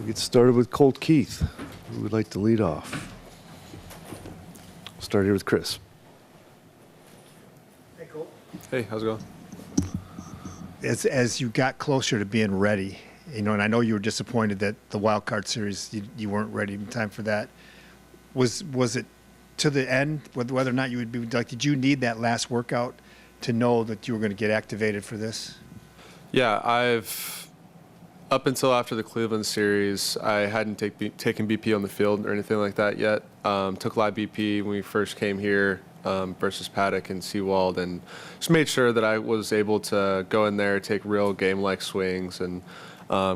We'll get started with Colt Keith, who would like to lead off. Start here with Chris. Hey, Colt. Hey, how's it going? As you got closer to being ready, and I know you were disappointed that the wild card series you weren't ready in time for that. Was it to the end, whether or not you would be like? Did you need that last workout to know that you were going to get activated for this? Yeah, up until after the Cleveland series, I hadn't taken BP on the field or anything like that yet. Took live BP when we first came here versus Paddock and Seawald, and just made sure that I was able to go in there, take real game-like swings and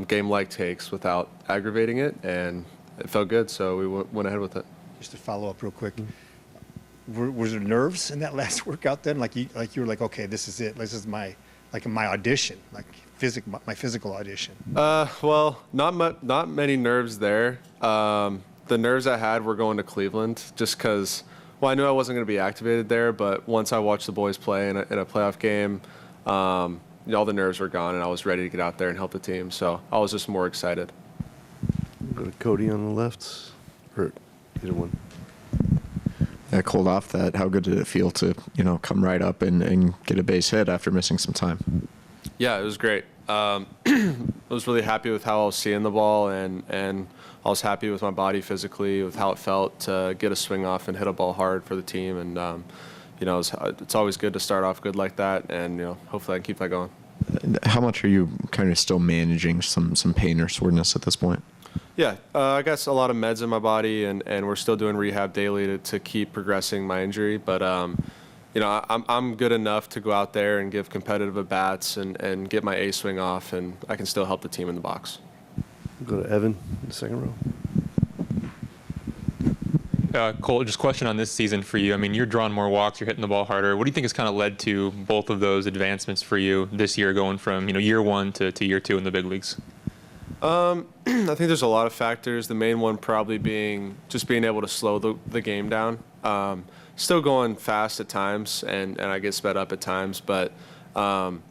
game-like takes without aggravating it, and it felt good, so we went ahead with it. Just to follow up real quick, was there nerves in that last workout then? Like you were like, okay, this is it. This is my audition, my physical audition. Well, not many nerves there. The nerves I had were going to Cleveland, just because. Well, I knew I wasn't going to be activated there, but once I watched the boys play in a playoff game, all the nerves were gone, and I was ready to get out there and help the team. So I was just more excited. Go to Cody on the left, or either one. Yeah, cold off that. How good did it feel to come right up and get a base hit after missing some time? Yeah, it was great. I was really happy with how I was seeing the ball, and I was happy with my body physically, with how it felt to get a swing off and hit a ball hard for the team. And it's always good to start off good like that, and hopefully I can keep that going. How much are you kind of still managing some pain or soreness at this point? Yeah, I got a lot of meds in my body, and we're still doing rehab daily to keep progressing my injury. But I'm good enough to go out there and give competitive at-bats and get my A swing off, and I can still help the team in the box. We'll go to Evan in the second row. Colt, just a question on this season for you. I mean, you're drawing more walks, you're hitting the ball harder. What do you think has kind of led to both of those advancements for you this year, going from year one to year two in the big leagues? I think there's a lot of factors. The main one probably being just being able to slow the game down. Still going fast at times, and I get sped up at times. But come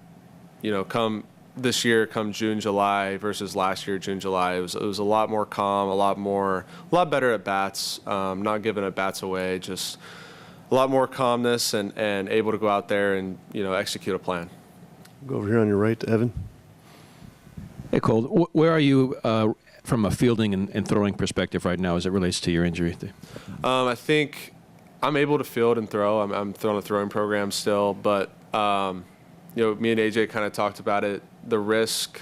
this year, come June, July versus last year, June, July, it was a lot more calm, a lot better at bats. Not giving at bats away, just a lot more calmness and able to go out there and execute a plan. Go over here on your right to Evan. Hey, Colt, where are you from a fielding and throwing perspective right now as it relates to your injury? I think I'm able to field and throw. I'm throwing a throwing program still, but me and AJ kind of talked about it. The risk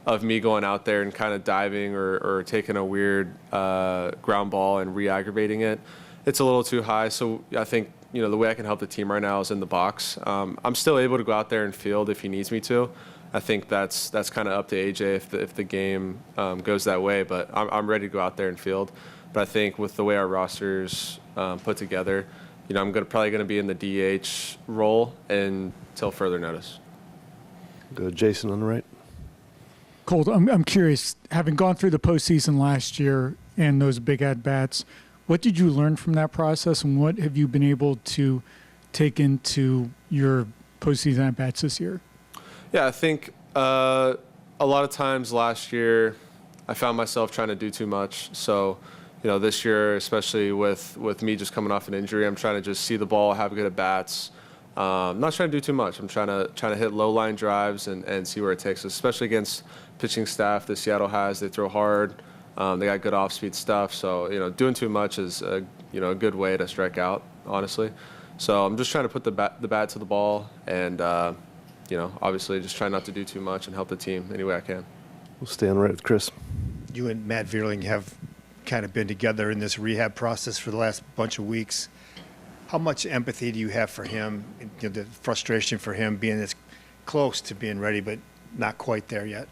of me going out there and kind of diving or taking a weird ground ball and re-aggravating it, it's a little too high. So I think the way I can help the team right now is in the box. I'm still able to go out there and field if he needs me to. I think that's kind of up to AJ if the game goes that way. But I'm ready to go out there and field. But I think with the way our roster's put together, I'm probably going to be in the DH role until further notice. Go to Jason on the right. Colt, I'm curious, having gone through the postseason last year and those big at-bats, what did you learn from that process, and what have you been able to take into your postseason at-bats this year? Yeah, I think a lot of times last year I found myself trying to do too much. So, this year, especially with me just coming off an injury, I'm trying to just see the ball, have good at-bats. I'm not trying to do too much. I'm trying to hit low line drives and see where it takes us, especially against pitching staff that Seattle has. They throw hard. They got good off-speed stuff. So, doing too much is a good way to strike out, honestly. So I'm just trying to put the bat to the ball and, obviously just try not to do too much and help the team any way I can. We'll stay on the right with Chris. You and Matt Vierling have kind of been together in this rehab process for the last bunch of weeks. How much empathy do you have for him, the frustration for him being as close to being ready but not quite there yet?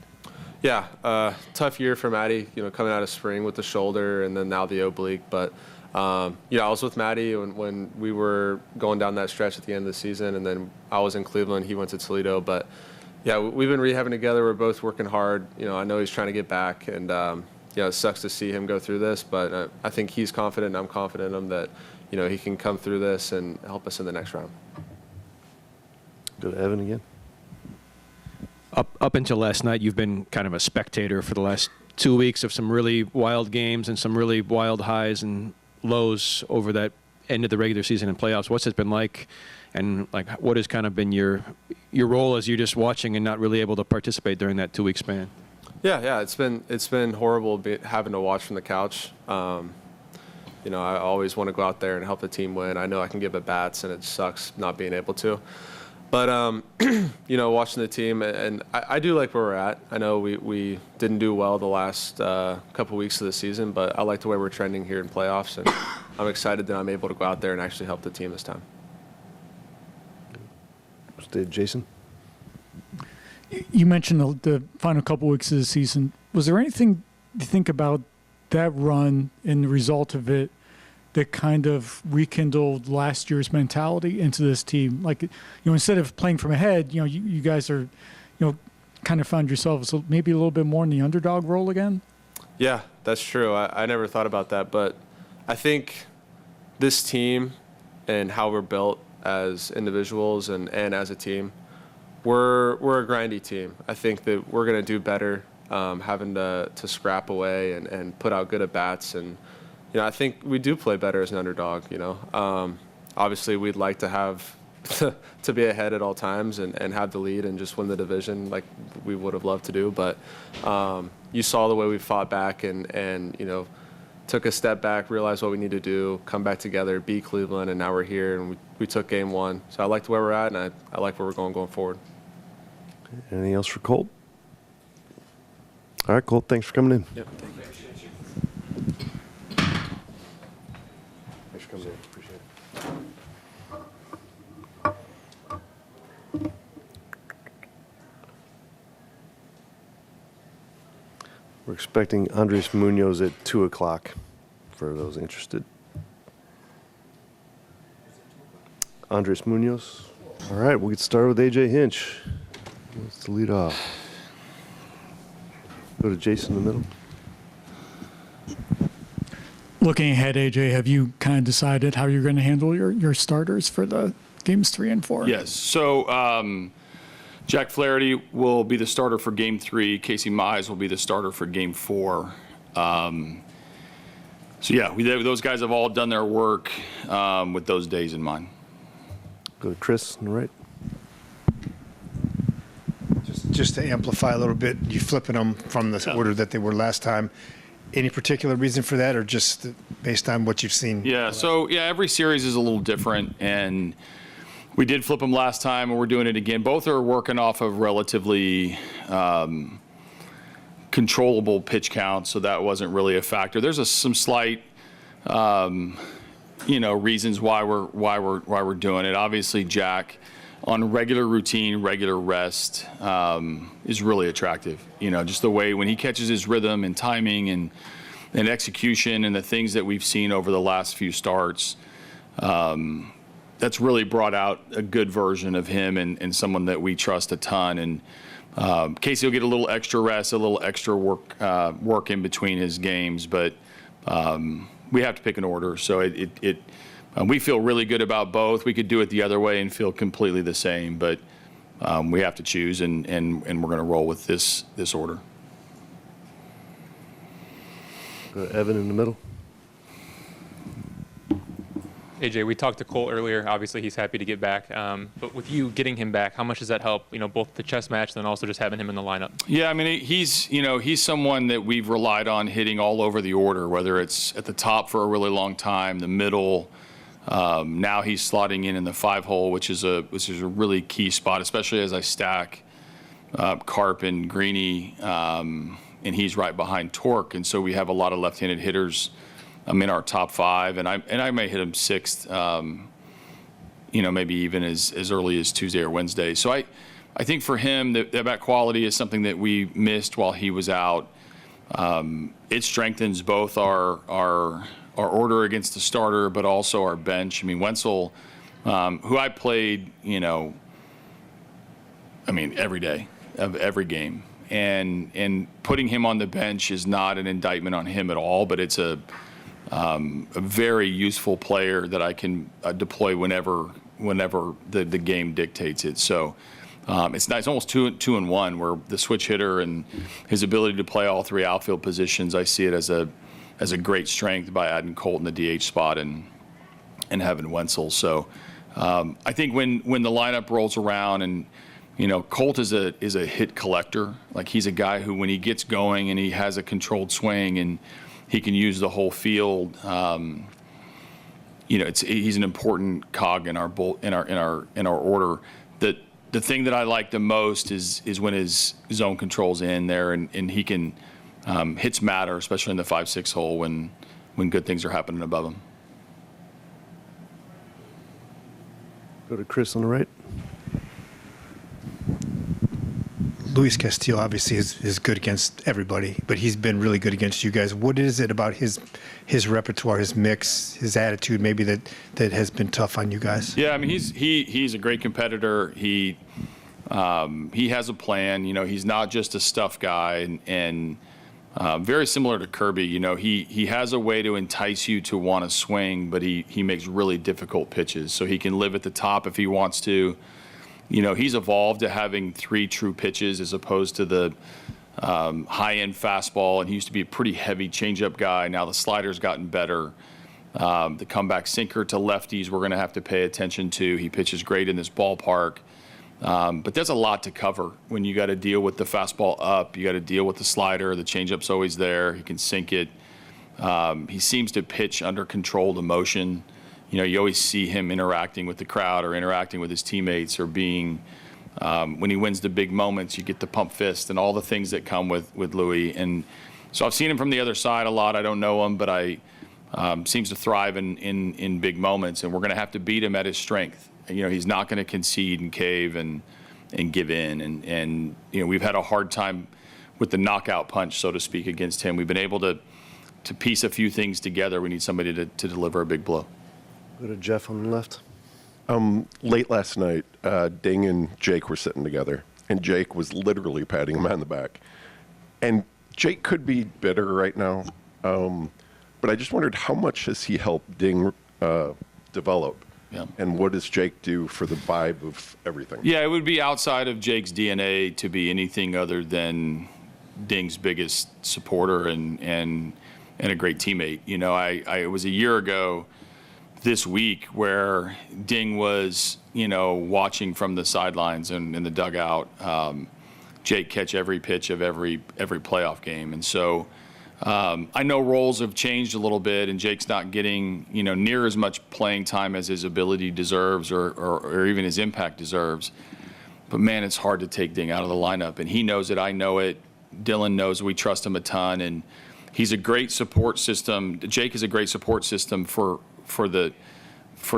Yeah, tough year for Matty, coming out of spring with the shoulder and then now the oblique. But, I was with Matty when we were going down that stretch at the end of the season, and then I was in Cleveland, he went to Toledo. But, yeah, we've been rehabbing together. We're both working hard. I know he's trying to get back, and, it sucks to see him go through this. But I think he's confident, and I'm confident in him that, he can come through this and help us in the next round. Go to Evan again. Up until last night, you've been kind of a spectator for the last 2 weeks of some really wild games and some really wild highs and lows over that end of the regular season and playoffs. What's it been like? And like, what has kind of been your role as you're just watching and not really able to participate during that 2 week span? Yeah, it's been horrible having to watch from the couch. You know, I always want to go out there and help the team win. I know I can give at bats, and it sucks not being able to. But you know, watching the team, and I do like where we're at. I know we didn't do well the last couple weeks of the season, but I like the way we're trending here in playoffs, and I'm excited that I'm able to go out there and actually help the team this time. Jason? You mentioned the final couple weeks of the season. Was there anything you think about that run and the result of it that kind of rekindled last year's mentality into this team? Like, you know, instead of playing from ahead, you know, you guys are, you know, kind of found yourselves maybe a little bit more in the underdog role again? Yeah, that's true. I never thought about that, but I think this team and how we're built as individuals and as a team, we're a grindy team. I think that we're going to do better having to scrap away and put out good at bats. And, you know, I think we do play better as an underdog, you know. Obviously, we'd like to have to be ahead at all times and have the lead and just win the division like we would have loved to do. But you saw the way we fought back and you know, took a step back, realized what we need to do, come back together, beat Cleveland, and now we're here, and we took game one. So I liked where we're at, and I like where we're going forward. Anything else for Colt? All right, Colt, thanks for coming in. Yep. Thanks for coming in. Appreciate it. We're expecting Andres Munoz at 2 o'clock for those interested. Andres Munoz. All right, we'll get started with AJ Hinch. Let's lead off. Go to Jason in the middle. Looking ahead, AJ, have you kind of decided how you're going to handle your starters for the games 3 and 4? Yes. So Jack Flaherty will be the starter for Game 3. Casey Mize will be the starter for Game 4. So yeah, those guys have all done their work with those days in mind. Go to Chris on the right. Just to amplify a little bit, you flipping them from the order that they were last time. Any particular reason for that, or just based on what you've seen? Yeah. So yeah, every series is a little different, and we did flip them last time, and we're doing it again. Both are working off of relatively controllable pitch counts, so that wasn't really a factor. There's some slight, you know, reasons why we're doing it. Obviously, Jack, on regular routine, regular rest, is really attractive. You know, just the way when he catches his rhythm and timing and execution and the things that we've seen over the last few starts, that's really brought out a good version of him and someone that we trust a ton. And Casey will get a little extra rest, a little extra work in between his games, but we have to pick an order. So we feel really good about both. We could do it the other way and feel completely the same, but we have to choose, and we're going to roll with this order. Go to Evan in the middle. AJ, we talked to Colt earlier. Obviously, he's happy to get back. But with you getting him back, how much does that help? You know, both the chess match, and then also just having him in the lineup. Yeah, I mean, he's someone that we've relied on hitting all over the order, whether it's at the top for a really long time, the middle. Now he's slotting in the 5-hole, which is a really key spot, especially as I stack Carp and Greeny, and he's right behind Torque, and so we have a lot of left-handed hitters. I'm in our top 5, and I may hit him 6th, you know, maybe even as early as Tuesday or Wednesday. So I think for him, that bat quality is something that we missed while he was out. It strengthens both our order against the starter, but also our bench. I mean, Wenzel, who I played, you know, I mean, every day of every game, and putting him on the bench is not an indictment on him at all, but it's a very useful player that I can deploy whenever the game dictates it. So It's almost two and one, where the switch hitter and his ability to play all three outfield positions, I see it as a great strength by adding Colt in the DH spot and having Wenzel. So I think when the lineup rolls around, and Colt is a hit collector. Like, he's a guy who, when he gets going and he has a controlled swing and he can use the whole field, he's an important cog in our order. The thing that I like the most is when his zone control's in there, and he can hits matter, especially in the 5-6 hole when good things are happening above him. Go to Chris on the right. Luis Castillo obviously is good against everybody, but he's been really good against you guys. What is it about his repertoire, his mix, his attitude, maybe that has been tough on you guys? Yeah, I mean, he's a great competitor. He has a plan. He's not just a stuff guy, and very similar to Kirby. He has a way to entice you to want to swing, but he makes really difficult pitches, so he can live at the top if he wants to. He's evolved to having 3 true pitches as opposed to the high-end fastball, and he used to be a pretty heavy changeup guy. Now the slider's gotten better. The comeback sinker to lefties we're going to have to pay attention to. He pitches great in this ballpark. But there's a lot to cover when you got to deal with the fastball up. You got to deal with the slider. The changeup's always there. He can sink it. He seems to pitch under controlled emotion. You always see him interacting with the crowd or interacting with his teammates, or being when he wins the big moments, you get the pump fist and all the things that come with Louis. And so I've seen him from the other side a lot. I don't know him, but seems to thrive in big moments, and we're going to have to beat him at his strength. He's not going to concede and cave and give in. And we've had a hard time with the knockout punch, so to speak, against him. We've been able to piece a few things together. We need somebody to deliver a big blow. Go to Jeff on the left. Late last night, Ding and Jake were sitting together, and Jake was literally patting him on the back. And Jake could be bitter right now, but I just wondered, how much has he helped Ding develop? Yeah. And what does Jake do for the vibe of everything? Yeah, it would be outside of Jake's DNA to be anything other than Ding's biggest supporter and a great teammate. It was a year ago this week where Ding was, watching from the sidelines and in the dugout, Jake catch every pitch of every playoff game. And so I know roles have changed a little bit, and Jake's not getting, near as much playing time as his ability deserves or even his impact deserves. But man, it's hard to take Ding out of the lineup, and he knows it. I know it. Dylan knows we trust him a ton, and he's a great support system. Jake is a great support system for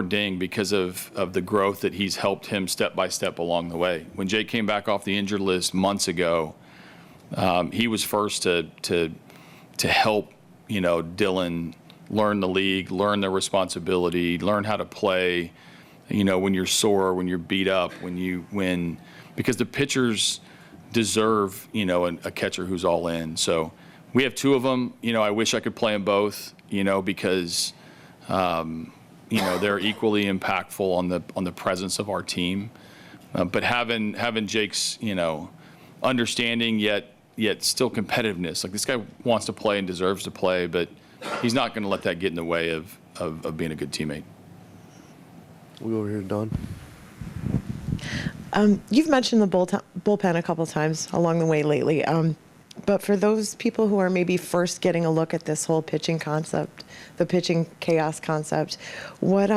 Ding because of the growth that he's helped him step by step along the way. When Jake came back off the injured list months ago, he was first to help Dylan learn the league, learn the responsibility, learn how to play. When you're sore, when you're beat up, because the pitchers deserve a catcher who's all in. So we have 2 of them. I wish I could play them both. Because they're equally impactful on the presence of our team. But having Jake's understanding yet still competitiveness, like, this guy wants to play and deserves to play, but he's not going to let that get in the way of being a good teammate. We over here, Don. You've mentioned the bullpen a couple times along the way lately. But for those people who are maybe first getting a look at this whole pitching concept, the pitching chaos concept, what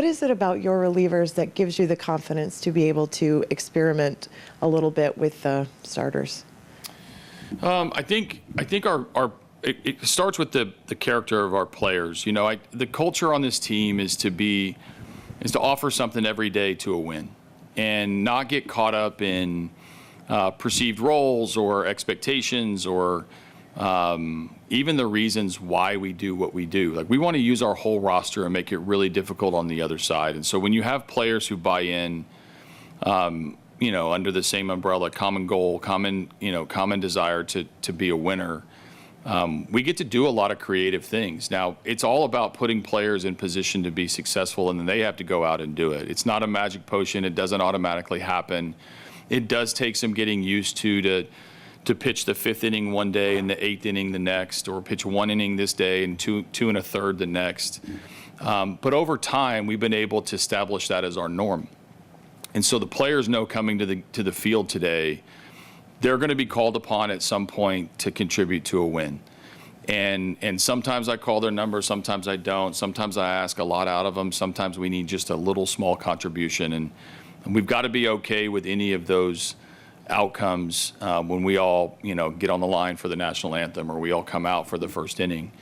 is it about your relievers that gives you the confidence to be able to experiment a little bit with the starters? I think it starts with the character of our players. The culture on this team is to offer something every day to a win, and not get caught up in perceived roles or expectations or even the reasons why we do what we do. Like, we want to use our whole roster and make it really difficult on the other side. And so when you have players who buy in, under the same umbrella, common goal, common desire to be a winner, we get to do a lot of creative things. Now, it's all about putting players in position to be successful, and then they have to go out and do it. It's not a magic potion. It doesn't automatically happen. It does take some getting used to pitch the 5th inning one day and the 8th inning the next, or pitch 1 inning this day and 2 1/3 the next. But over time, we've been able to establish that as our norm. And so the players know coming to the field today, they're going to be called upon at some point to contribute to a win. And sometimes I call their number, sometimes I don't. Sometimes I ask a lot out of them. Sometimes we need just a little small contribution. And we've got to be okay with any of those outcomes when we all, get on the line for the national anthem, or we all come out for the first inning.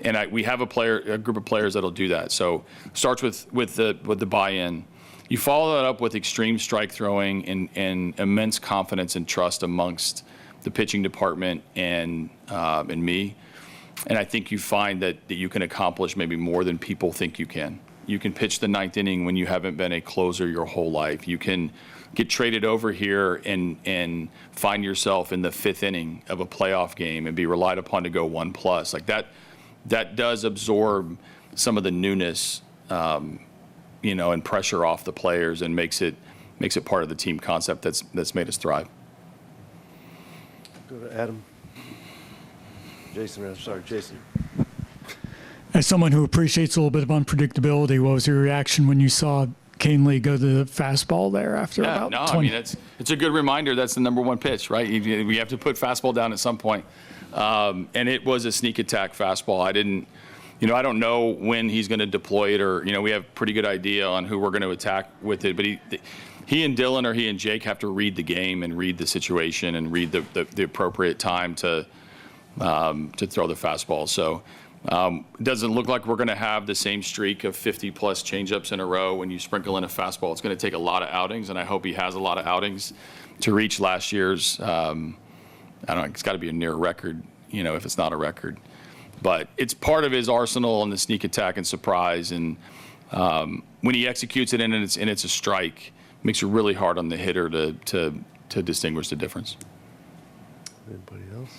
And we have a group of players that'll do that. So it starts with the buy-in. You follow that up with extreme strike throwing and immense confidence and trust amongst the pitching department and me. And I think you find that you can accomplish maybe more than people think you can. You can pitch the 9th inning when you haven't been a closer your whole life. You can get traded over here and find yourself in the 5th inning of a playoff game and be relied upon to go 1+. Like that does absorb some of the newness, and pressure off the players, and makes it part of the team concept that's made us thrive. Go to Adam. Jason. As someone who appreciates a little bit of unpredictability, what was your reaction when you saw Kane Lee go to the fastball there after about 20? It's a good reminder that's the number 1 pitch, right? We have to put fastball down at some point. And it was a sneak attack fastball. I don't know when he's going to deploy it, or, we have a pretty good idea on who we're going to attack with it. But he and Dylan, or he and Jake, have to read the game and read the situation and read the appropriate time to throw the fastball. So it doesn't look like we're going to have the same streak of 50+ changeups in a row when you sprinkle in a fastball. It's going to take a lot of outings, and I hope he has a lot of outings to reach last year's. It's got to be a near record, if it's not a record. But it's part of his arsenal in the sneak attack and surprise. And when he executes it and it's a strike, it makes it really hard on the hitter to distinguish the difference. Anybody else?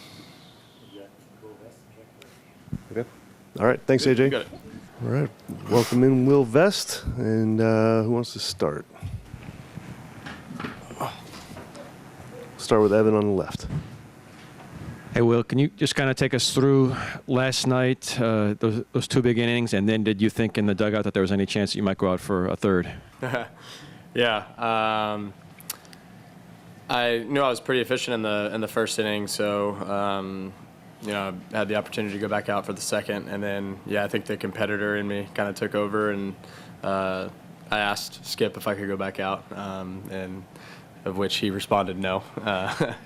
Okay. All right. Thanks, AJ. You got it. All right. Welcome in Will Vest. And who wants to start? Start with Evan on the left. Hey, Will, can you just kind of take us through last night, those 2 big innings, and then did you think in the dugout that there was any chance that you might go out for a third? Yeah. I knew I was pretty efficient in the first inning, so I had the opportunity to go back out for the second, and then I think the competitor in me kind of took over, and I asked Skip if I could go back out, and of which he responded no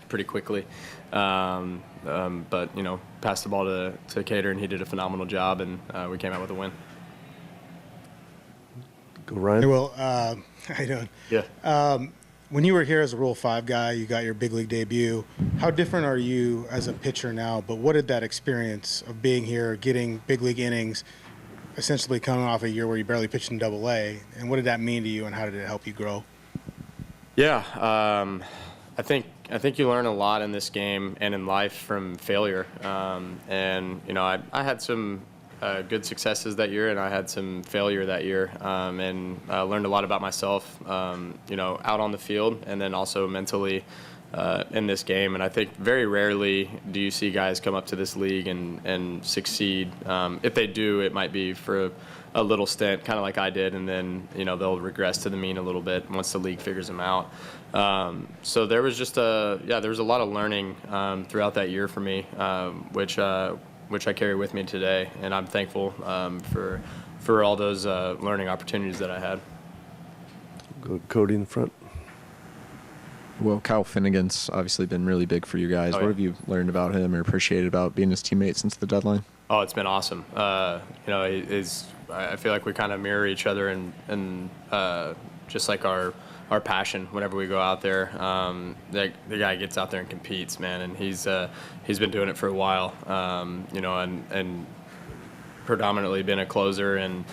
pretty quickly. But passed the ball to Cater, and he did a phenomenal job, and we came out with a win. Go Ryan. Hey, Will, how you doing? Yeah. When you were here as a Rule 5 guy, you got your big league debut. How different are you as a pitcher now? But what did that experience of being here, getting big league innings, essentially coming off a year where you barely pitched in AA, and what did that mean to you, and how did it help you grow? Yeah, I think you learn a lot in this game and in life from failure. And I had some good successes that year, and I had some failure that year, and I learned a lot about myself, out on the field, and then also mentally in this game. And I think very rarely do you see guys come up to this league and succeed. If they do, it might be for a little stint, kind of like I did, and then they'll regress to the mean a little bit once the league figures them out. So there was just there was a lot of learning throughout that year for me, which I carry with me today, and I'm thankful for all those learning opportunities that I had. Go Cody in the front. Well, Kyle Finnegan's obviously been really big for you guys. What have you learned about him or appreciated about being his teammate since the deadline? Oh, it's been awesome. I feel like we kind of mirror each other and just like our passion whenever we go out there. The guy gets out there and competes, man, and he's been doing it for a while, and predominantly been a closer and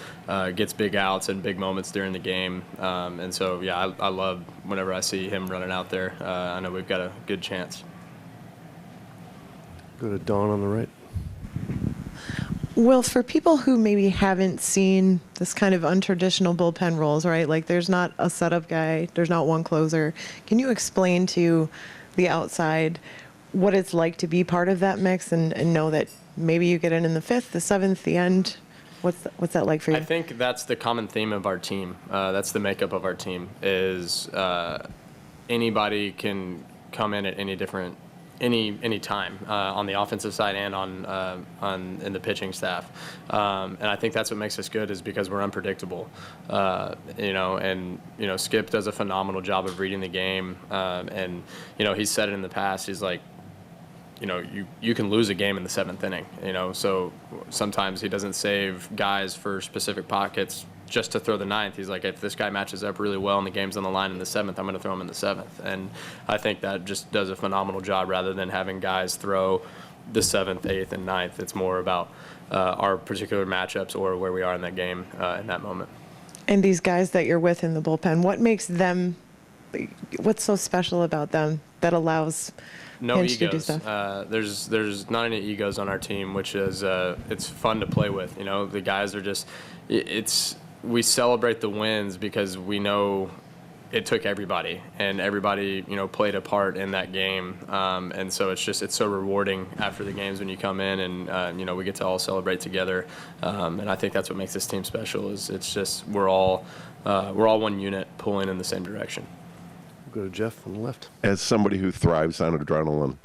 gets big outs and big moments during the game. And so, I love whenever I see him running out there. I know we've got a good chance. Go to Dawn on the right. Well, for people who maybe haven't seen this kind of untraditional bullpen roles, right? Like there's not a setup guy, there's not one closer. Can you explain to the outside what it's like to be part of that mix and know that maybe you get in the 5th, the 7th, the end? What's that like for you? I think that's the common theme of our team. That's the makeup of our team is anybody can come in at any time on the offensive side and on in the pitching staff, and I think that's what makes us good is because we're unpredictable, Skip does a phenomenal job of reading the game, and he's said it in the past. He's like, you can lose a game in the 7th inning, so sometimes he doesn't save guys for specific pockets just to throw the 9th. He's like, if this guy matches up really well and the game's on the line in the 7th, I'm going to throw him in the 7th. And I think that just does a phenomenal job rather than having guys throw the 7th, 8th, and 9th. It's more about our particular matchups or where we are in that game in that moment. And these guys that you're with in the bullpen, what makes them, what's so special about them that allows no Hinch to do egos. stuff? There's not any egos on our team, which is it's fun to play with. The guys are just we celebrate the wins because we know it took everybody and everybody played a part in that game, and so it's so rewarding after the games when you come in and we get to all celebrate together, and I think that's what makes this team special. Is it's just we're all one unit pulling in the same direction. Go to Jeff on the left. As somebody who thrives on adrenaline,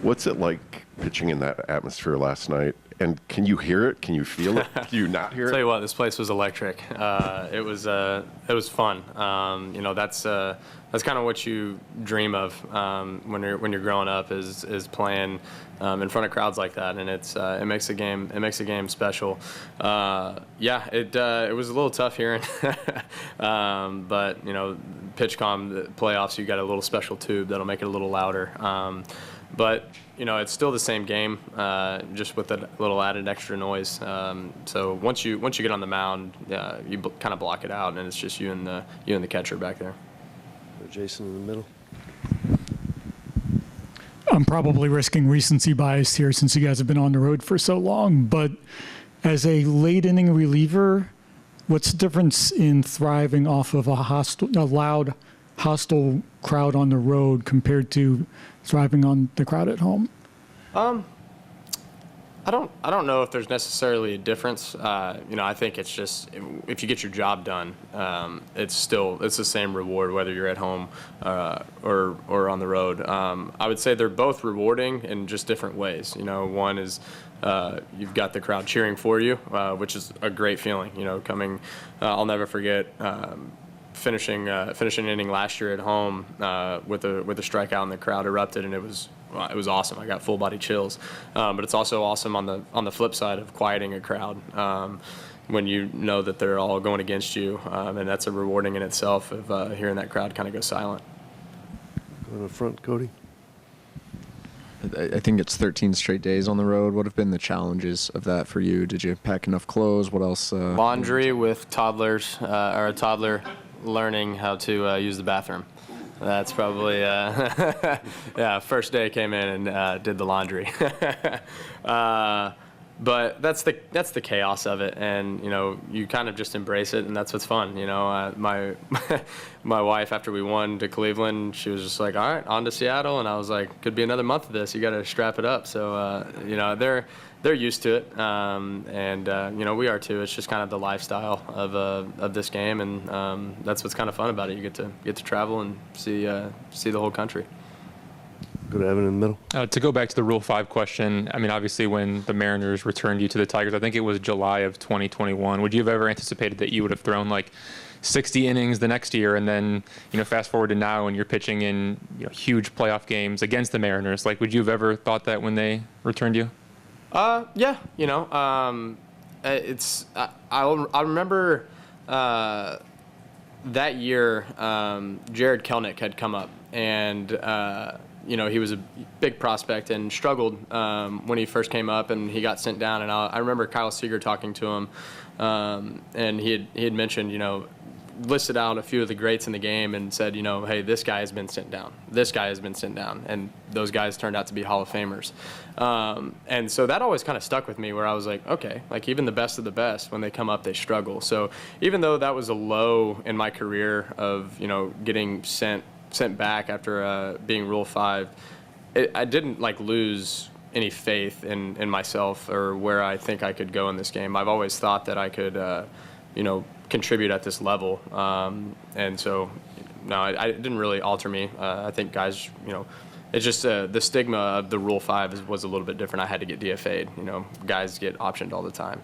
what's it like pitching in that atmosphere last night? And can you hear it? Can you feel it? Do you not hear it? Tell you what, this place was electric. It was fun. That's kind of what you dream of when you're growing up is playing in front of crowds like that, and it makes the game special. It was a little tough here, but PitchCom, the playoffs, you got a little special tube that'll make it a little louder. But it's still the same game, just with a little added extra noise. So once you get on the mound, you kind of block it out, and it's just you and the catcher back there. Jason in the middle. I'm probably risking recency bias here since you guys have been on the road for so long, but as a late inning reliever, what's the difference in thriving off of a loud, hostile crowd on the road compared to thriving on the crowd at home? I don't know if there's necessarily a difference. I think it's just if you get your job done, it's the same reward whether you're at home or on the road. I would say they're both rewarding in just different ways. One is you've got the crowd cheering for you, which is a great feeling. Coming, I'll never forget. Finishing an inning last year at home with a strikeout and the crowd erupted, and it was awesome. I got full body chills, but it's also awesome on the flip side of quieting a crowd when you know that they're all going against you, and that's a rewarding in itself of hearing that crowd kind of go silent. Go to the front, Cody. I think it's 13 straight days on the road. What have been the challenges of that for you? Did you pack enough clothes? What else? Laundry with toddlers, or a toddler learning how to use the bathroom. That's probably, first day came in and did the laundry. But that's the chaos of it, and you kind of just embrace it, and that's what's fun. My wife, after we won to Cleveland, she was just like, all right, on to Seattle, and I was like, could be another month of this. You got to strap it up. So they're used to it, and we are too. It's just kind of the lifestyle of this game, and that's what's kind of fun about it. You get to travel and see the whole country. Go to Evan in the middle. To go back to the Rule 5 question, I mean, obviously when the Mariners returned you to the Tigers, I think it was July of 2021, would you have ever anticipated that you would have thrown like 60 innings the next year, and then, fast forward to now and you're pitching in huge playoff games against the Mariners? Like, would you have ever thought that when they returned you? Yeah, I remember that year, Jared Kelnick had come up, and he was a big prospect and struggled when he first came up, and he got sent down. And I remember Kyle Seager talking to him, and he had mentioned, listed out a few of the greats in the game and said, hey, this guy has been sent down. This guy has been sent down. And those guys turned out to be Hall of Famers. And so that always kind of stuck with me, where I was like, okay, like even the best of the best, when they come up, they struggle. So even though that was a low in my career of, getting sent back after being Rule 5, I didn't like lose any faith in myself or where I think I could go in this game. I've always thought that I could, contribute at this level. And so, no, it didn't really alter me. I think guys, it's just the stigma of the Rule 5 was a little bit different. I had to get DFA'd. Guys get optioned all the time.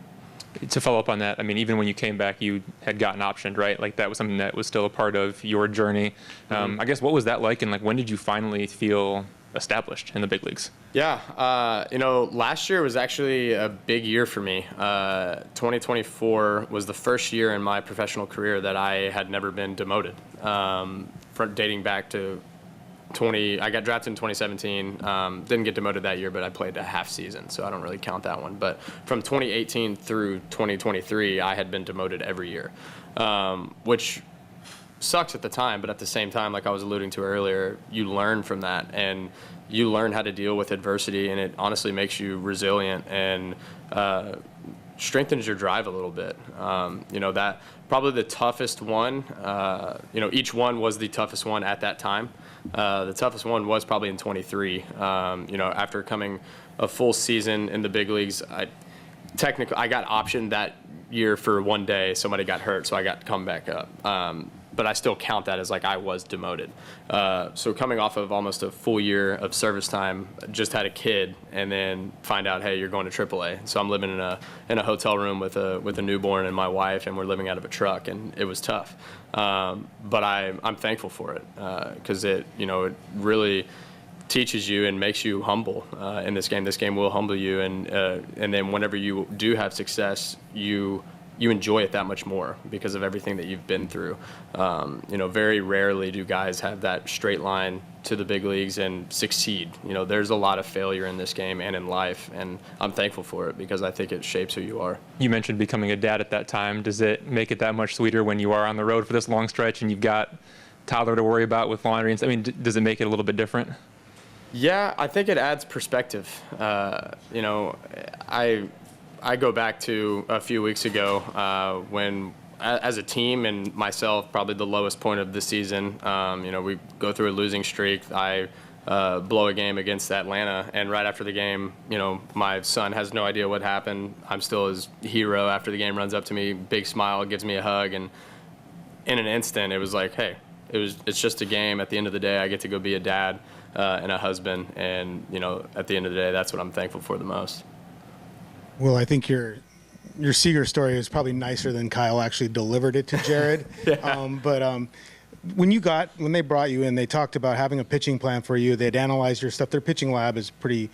To follow up on that, I mean, even when you came back, you had gotten optioned, right? Like that was something that was still a part of your journey. I guess what was that like, and like when did you finally feel established in the big leagues? Yeah, last year was actually a big year for me. 2024 was the first year in my professional career that I had never been demoted. Dating back to I got drafted in 2017. Didn't get demoted that year, but I played a half season, so I don't really count that one. But from 2018 through 2023, I had been demoted every year, which sucks at the time, but at the same time, like I was alluding to earlier, you learn from that, and you learn how to deal with adversity, and it honestly makes you resilient and strengthens your drive a little bit. That probably the toughest one, each one was the toughest one at that time. The toughest one was probably in 23. After coming a full season in the big leagues, I got optioned that year for one day. Somebody got hurt, so I got to come back up. But I still count that as like I was demoted. So coming off of almost a full year of service time, just had a kid, and then find out, hey, you're going to AAA. So I'm living in a hotel room with a newborn and my wife, and we're living out of a truck, and it was tough. But I'm thankful for it, because it really teaches you and makes you humble in this game. This game will humble you, and then whenever you do have success, you enjoy it that much more because of everything that you've been through. Very rarely do guys have that straight line to the big leagues and succeed. There's a lot of failure in this game and in life, and I'm thankful for it because I think it shapes who you are. You mentioned becoming a dad at that time. Does it make it that much sweeter when you are on the road for this long stretch and you've got toddler to worry about with laundry? I mean, does it make it a little bit different? Yeah, I think it adds perspective. I go back to a few weeks ago when, as a team and myself, probably the lowest point of the season. We go through a losing streak. I blow a game against Atlanta, and right after the game, my son has no idea what happened. I'm still his hero. After the game, runs up to me, big smile, gives me a hug, and in an instant, it was like, hey, it's just a game. At the end of the day, I get to go be a dad and a husband, and at the end of the day, that's what I'm thankful for the most. Well, I think your Seager story is probably nicer than Kyle actually delivered it to Jared. Yeah. When they brought you in, they talked about having a pitching plan for you. They'd analyze your stuff. Their pitching lab is pretty,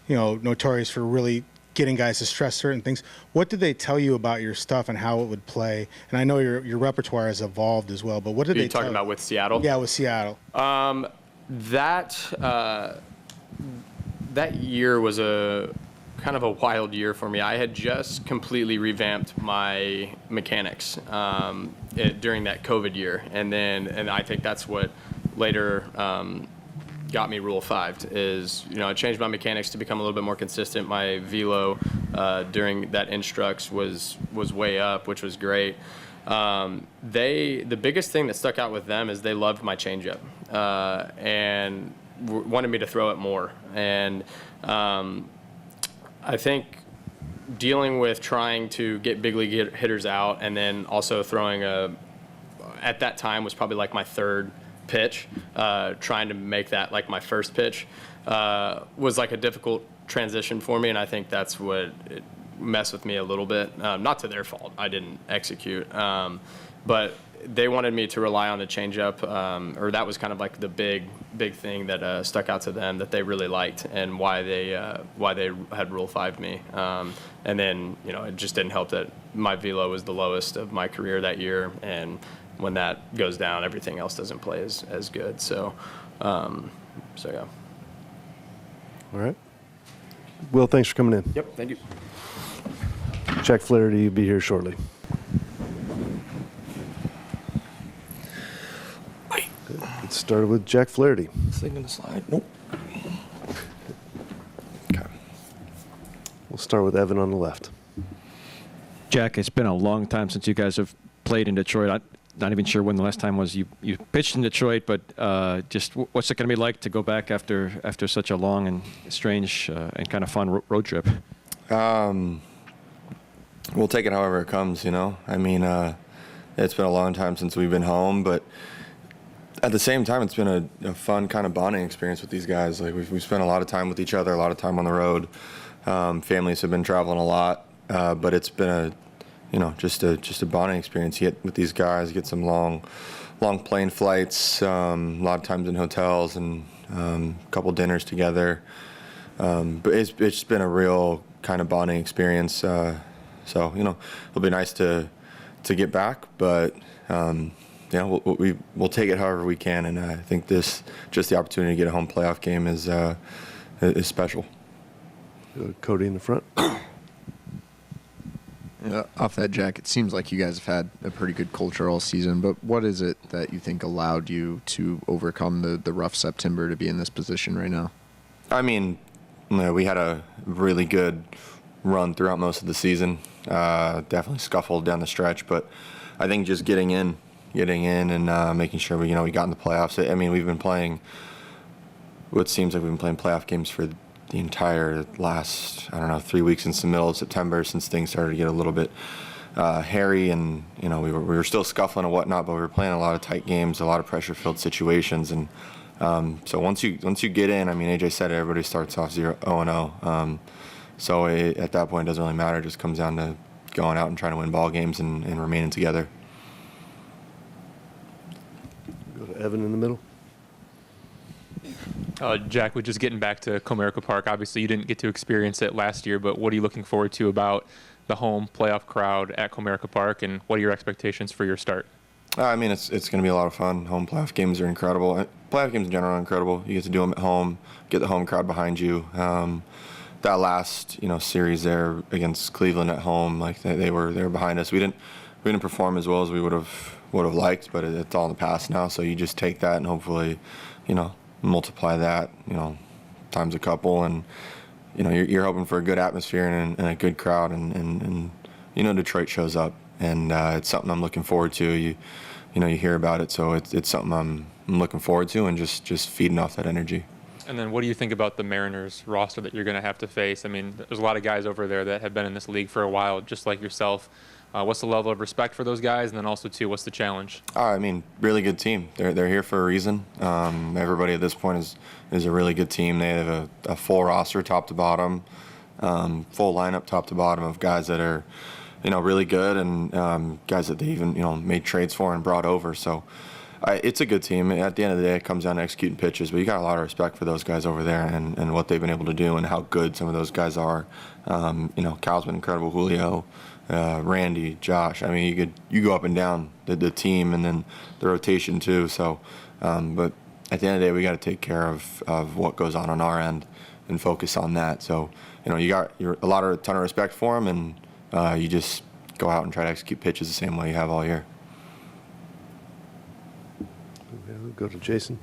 notorious for really getting guys to stress certain things. What did they tell you about your stuff and how it would play? And I know your repertoire has evolved as well, but what did they tell you? Are you talking about with Seattle? Yeah, with Seattle. That year was a kind of a wild year for me. I had just completely revamped my mechanics during that COVID year, and I think that's what later got me Rule 5. Is I changed my mechanics to become a little bit more consistent. My velo during that instructs was way up, which was great. The biggest thing that stuck out with them is they loved my changeup and wanted me to throw it more. And I think dealing with trying to get big league hitters out, and then also throwing at that time was probably like my third pitch, trying to make that like my first pitch was like a difficult transition for me, and I think that's what it messed with me a little bit. Not to their fault, I didn't execute, but they wanted me to rely on the changeup, or that was kind of like the big thing that stuck out to them that they really liked, and why they had Rule 5'd me. And then it just didn't help that my velo was the lowest of my career that year, and when that goes down, everything else doesn't play as good. So yeah. All right. Will, thanks for coming in. Yep. Thank you. Jack Flaherty will be here shortly. started with Jack Flaherty. Thinking the slide. Nope. Okay. We'll start with Evan on the left. Jack, it's been a long time since you guys have played in Detroit. I'm not even sure when the last time was you pitched in Detroit, but just what's it going to be like to go back after such a long and strange and kind of fun road trip? We'll take it however it comes, you know. I mean, it's been a long time since we've been home, but at the same time, it's been a fun kind of bonding experience with these guys. Like we've spent a lot of time with each other, a lot of time on the road. Families have been traveling a lot, but it's been just a bonding experience. You get with these guys, get some long plane flights, a lot of times in hotels, and a couple dinners together. But it's just been a real kind of bonding experience. So it'll be nice to get back, but we'll take it however we can. And I think just the opportunity to get a home playoff game is special. Cody in the front. Off that, Jack, it seems like you guys have had a pretty good culture all season, but what is it that you think allowed you to overcome the rough September to be in this position right now? I mean, we had a really good run throughout most of the season. Definitely scuffled down the stretch, but I think just getting in and making sure we got in the playoffs. I mean, we've been playing what seems like we've been playing playoff games for the entire last, 3 weeks since the middle of September, since things started to get a little bit hairy, and we were still scuffling and whatnot, but we were playing a lot of tight games, a lot of pressure-filled situations, and so once you get in, I mean, AJ said it, everybody starts off 0-0. So at that point, it doesn't really matter. It just comes down to going out and trying to win ball games and remaining together. Go to Evan in the middle. Jack, we're just getting back to Comerica Park. Obviously, you didn't get to experience it last year, but what are you looking forward to about the home playoff crowd at Comerica Park, and what are your expectations for your start? I mean, it's going to be a lot of fun. Home playoff games are incredible. Playoff games in general are incredible. You get to do them at home, get the home crowd behind you. That last series there against Cleveland at home, like they were behind us. We didn't perform as well as we would have liked, but it's all in the past now. So you just take that and hopefully, multiply that, times a couple, and you're hoping for a good atmosphere and a good crowd, and Detroit shows up, and it's something I'm looking forward to. You hear about it, so it's something I'm looking forward to, and just feeding off that energy. And then what do you think about the Mariners roster that you're going to have to face? I mean, there's a lot of guys over there that have been in this league for a while, just like yourself. What's the level of respect for those guys? And then also, too, what's the challenge? I mean, really good team. They're here for a reason. Everybody at this point is a really good team. They have a full roster top to bottom, full lineup top to bottom of guys that are, really good, and guys that they even, made trades for and brought over. So it's a good team. At the end of the day, it comes down to executing pitches, but you got a lot of respect for those guys over there and what they've been able to do and how good some of those guys are. Cal's been incredible. Julio, Randy, Josh. I mean, you go up and down the team and then the rotation too. So, but at the end of the day, we got to take care of what goes on our end and focus on that. So, you got a ton of respect for them, and you just go out and try to execute pitches the same way you have all year. We'll go to Jason.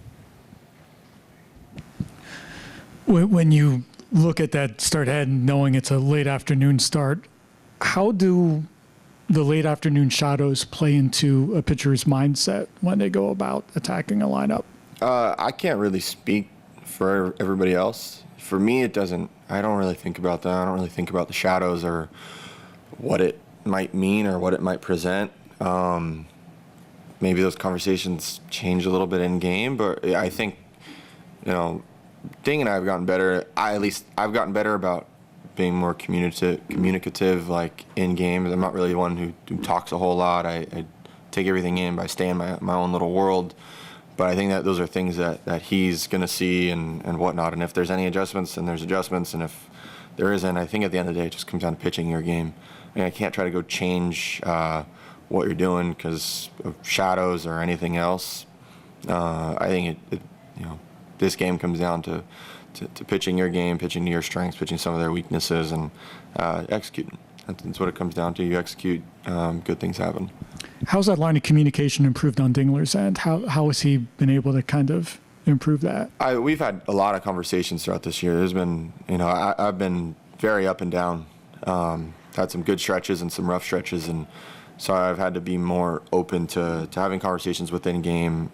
When you look at that start ahead and knowing it's a late afternoon start, how do the late afternoon shadows play into a pitcher's mindset when they go about attacking a lineup? I can't really speak for everybody else. For me, it doesn't. I don't really think about that. I don't really think about the shadows or what it might mean or what it might present. Maybe those conversations change a little bit in game, but I think, Ding and I have gotten better. I've gotten better about being more communicative, like in game. I'm not really one who talks a whole lot. I take everything in, but I stay in my own little world. But I think that those are things that he's going to see and whatnot. And if there's any adjustments, then there's adjustments. And if there isn't, I think at the end of the day, it just comes down to pitching your game. I mean, I can't try to go change what you're doing because of shadows or anything else. I think this game comes down to pitching your game, pitching to your strengths, pitching some of their weaknesses, and executing. That's what it comes down to. You execute, good things happen. How's that line of communication improved on Dingler's end? How has he been able to kind of improve that? We've had a lot of conversations throughout this year. There's been, I've been very up and down. Had some good stretches and some rough stretches, and so I've had to be more open to having conversations within game,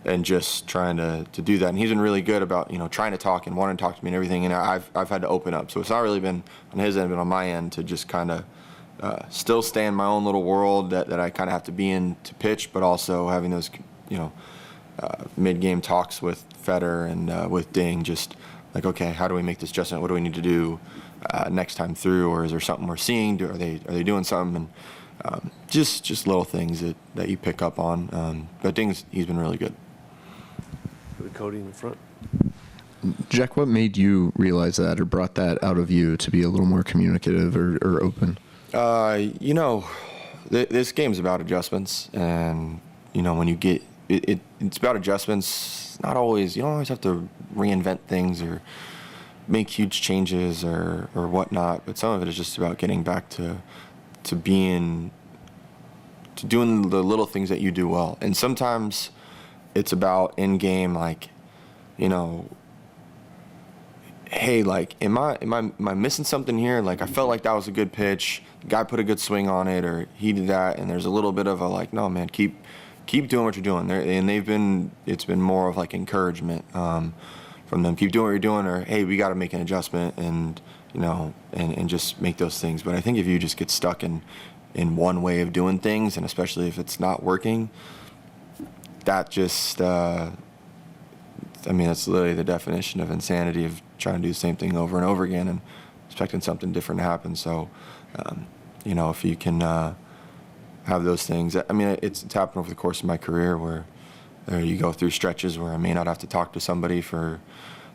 and just trying to do that. And he's been really good about trying to talk and wanting to talk to me and everything. And I've had to open up. So it's not really been on his end, but on my end to just kind of still stay in my own little world that I kind of have to be in to pitch, but also having those mid-game talks with Feder and with Ding, just like, okay, how do we make this adjustment? What do we need to do next time through, or is there something we're seeing? Are they doing something? And just little things that you pick up on. But he's been really good. Cody in the front. Jack, what made you realize that or brought that out of you to be a little more communicative or open? This game's about adjustments, and when you get it's about adjustments. Not always, you don't always have to reinvent things or make huge changes or whatnot, but some of it is just about getting back to doing the little things that you do well. And sometimes it's about in game, like, hey, like, am I missing something here? Like, I felt like that was a good pitch. The guy put a good swing on it, or he did that, and there's a little bit of a like, no, man, keep doing what you're doing. And it's been more of like encouragement from them. Keep doing what you're doing, or hey, we got to make an adjustment, and and just make those things. But I think if you just get stuck in one way of doing things, and especially if it's not working, that just that's literally the definition of insanity, of trying to do the same thing over and over again and expecting something different to happen. So if you can have those things, it's happened over the course of my career where you go through stretches where I may not have to talk to somebody for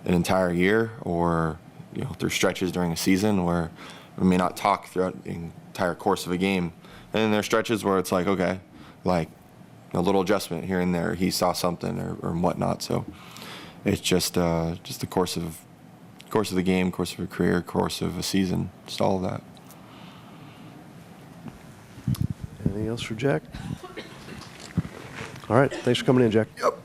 an entire year, or through stretches during a season where we may not talk throughout the entire course of a game. And then there's stretches where it's like, okay, like a little adjustment here and there, he saw something or whatnot. So it's just the course of the game, course of a career, course of a season, just all of that. Anything else for Jack? All right, thanks for coming in, Jack. Yep.